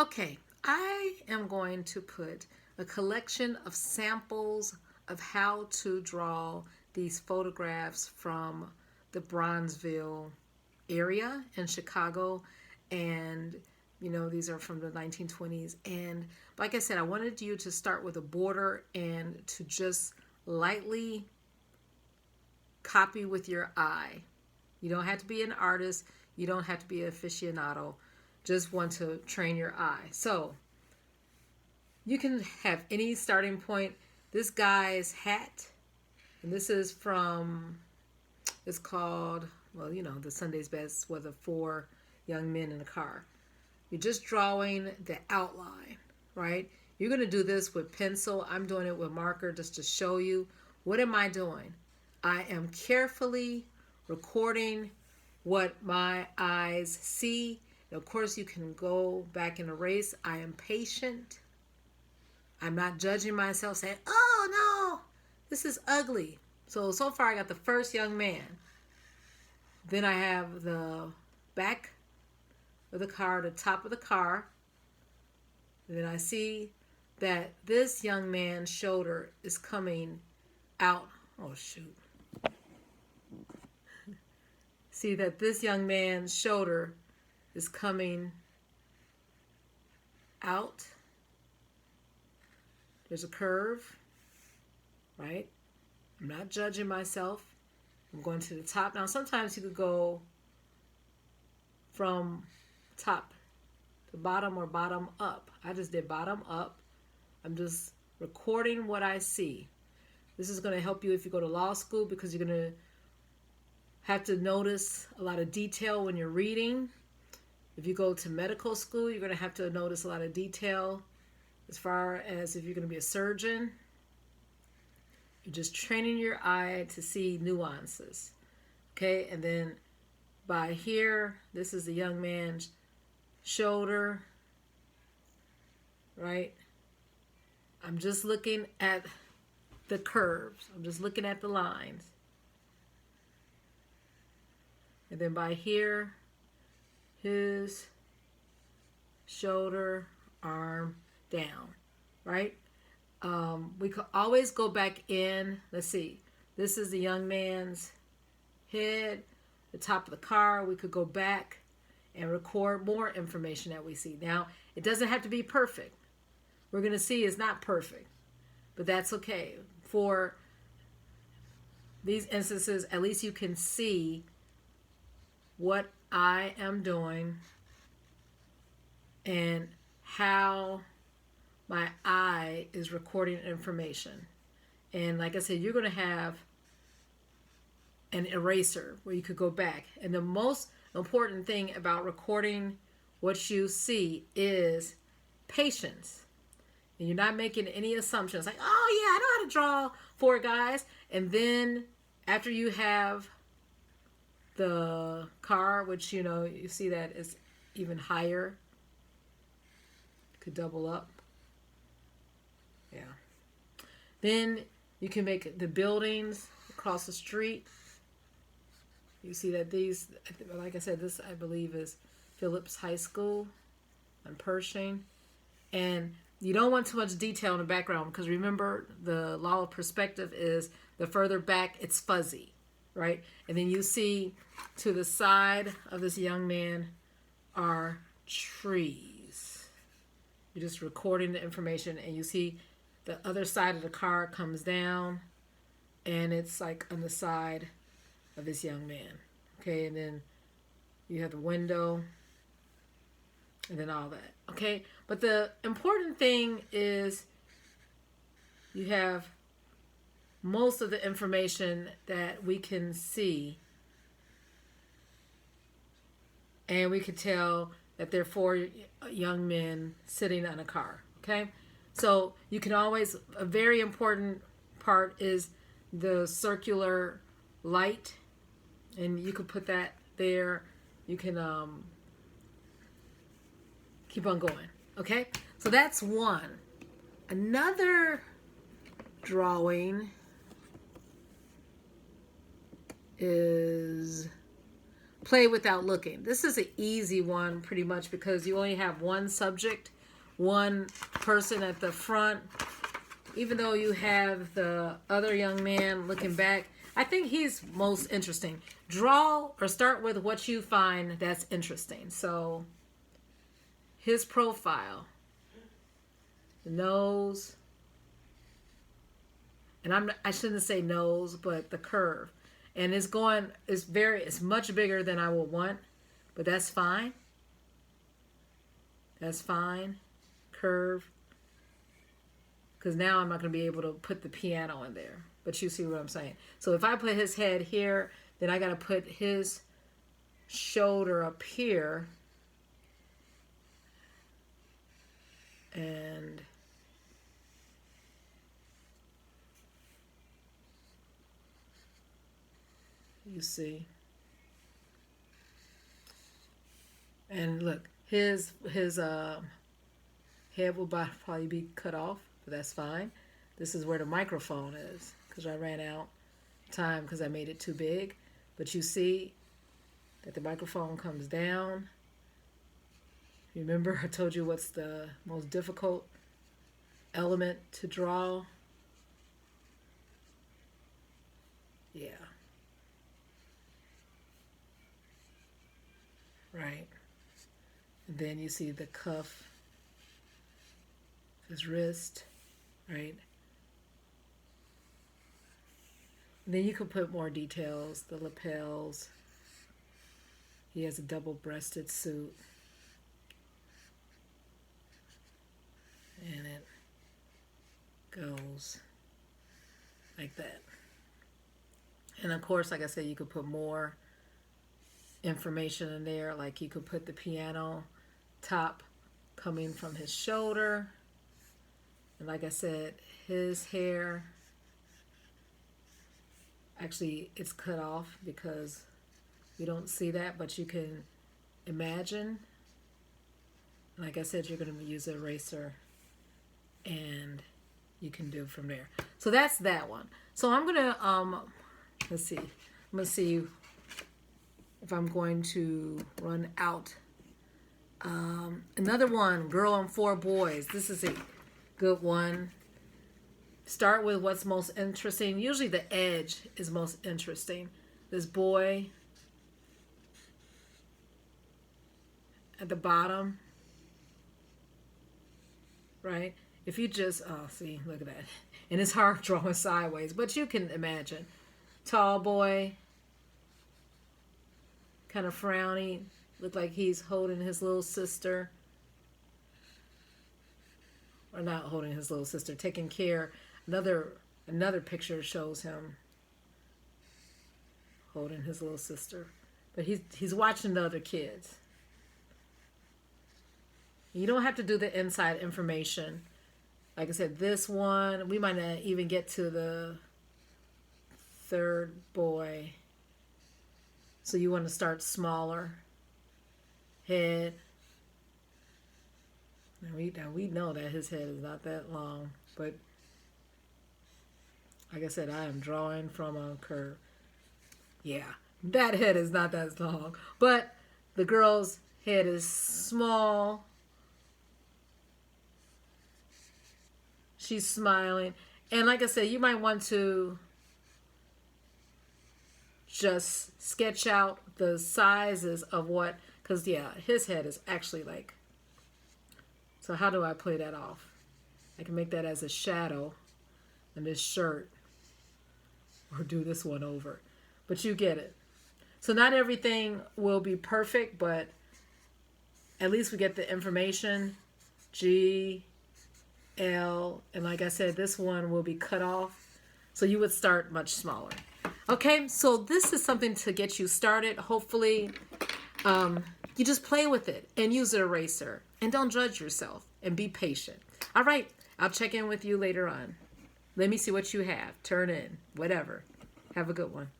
Okay, I am going to put a collection of samples of how to draw these photographs from the Bronzeville area in Chicago. And, these are from the 1920s. And like I said, I wanted you to start with a border and to just lightly copy with your eye. You don't have to be an artist. You don't have to be an aficionado. Just want to train your eye. So you can have any starting point. This guy's hat, and this is from, it's called, the Sunday's Best were the 4 young men in a car. You're just drawing the outline, right? You're going to do this with pencil. I'm doing it with marker just to show you. What am I doing? I am carefully recording what my eyes see. And of course, you can go back and erase. I am patient. I'm not judging myself saying, oh no, this is ugly. So far I got the first young man. Then I have the back of the car, the top of the car. And then I see that this young man's shoulder is coming out. Oh, shoot. See that this young man's shoulder is coming out. There's a curve, right? I'm not judging myself. I'm going to the top. Now, sometimes you could go from top to bottom or bottom up. I just did bottom up. I'm just recording what I see. This is going to help you if you go to law school, because you're going to have to notice a lot of detail when you're reading. If you go to medical school, you're going to have to notice a lot of detail. As far as if you're going to be a surgeon, you're just training your eye to see nuances. Okay, and then by here, this is the young man's shoulder, right? I'm just looking at the curves. I'm just looking at the lines. And then by here, his shoulder, arm, down, right? We could always go back in. Let's see. This is the young man's head, the top of the car. We could go back and record more information that we see. Now, it doesn't have to be perfect. We're going to see it's not perfect, but that's okay. For these instances, at least you can see what I am doing and how my eye is recording information. And like I said, you're going to have an eraser where you could go back. And the most important thing about recording what you see is patience. And you're not making any assumptions like, oh yeah, I know how to draw 4 guys. And then after you have the car, which you see that is even higher, could double up. Yeah. Then you can make the buildings across the street. You see that these, like I said, this I believe is Phillips High School on Pershing. And you don't want too much detail in the background, because remember, the law of perspective is the further back it's fuzzy, right? And then you see to the side of this young man are trees. You're just recording the information, and you see the other side of the car comes down, and it's like on the side of this young man. Okay, and then you have the window, and then all that. Okay, but the important thing is you have most of the information that we can see, and we could tell that there are 4 young men sitting on a car. Okay, so you can always, a very important part is the circular light, and you could put that there. You can keep on going. Okay, so that's one. Another drawing is play without looking. This is an easy one pretty much because you only have one subject, one person at the front. Even though you have the other young man looking back, I think he's most interesting. Draw or start with what you find that's interesting. So his profile, the nose, and I shouldn't say nose, but the curve. And it's much bigger than I would want, but that's fine. That's fine. Curve. Because now I'm not going to be able to put the piano in there. But you see what I'm saying. So if I put his head here, then I got to put his shoulder up here. And you see. And look, his head will probably be cut off, but that's fine. This is where the microphone is, because I ran out of time because I made it too big. But you see that the microphone comes down. Remember, I told you what's the most difficult element to draw? Yeah. Right. And then you see the cuff, his wrist, right? And then you can put more details, the lapels. He has a double-breasted suit. And it goes like that. And of course, like I said, you could put more information in there. Like you could put the piano top coming from his shoulder. And like I said, his hair, actually it's cut off because you don't see that, but you can imagine. Like I said, you're going to use an eraser and you can do from there. So that's that one. So I'm going to, let's see. I'm going to see if I'm going to run out. Another one, Girl and Four Boys. This is a good one. Start with what's most interesting. Usually the edge is most interesting. This boy at the bottom, right? If you just, oh, see, look at that. And it's hard drawing sideways, but you can imagine. Tall boy, kind of frowny, look like he's holding his little sister. Or not holding his little sister, taking care. Another picture shows him holding his little sister. But he's watching the other kids. You don't have to do the inside information. Like I said, this one, we might not even get to the third boy. So you want to start smaller. Head. Now we know that his head is not that long. But like I said, I am drawing from a curve. Yeah, that head is not that long. But the girl's head is small. She's smiling. And like I said, you might want to just sketch out the sizes of what, because yeah, his head is actually like, so how do I play that off? I can make that as a shadow in this shirt or do this one over. But you get it. So not everything will be perfect, but at least we get the information. G, L, and like I said, this one will be cut off. So you would start much smaller. Okay, so this is something to get you started. Hopefully, you just play with it and use an eraser. And don't judge yourself and be patient. All right, I'll check in with you later on. Let me see what you have. Turn in, whatever. Have a good one.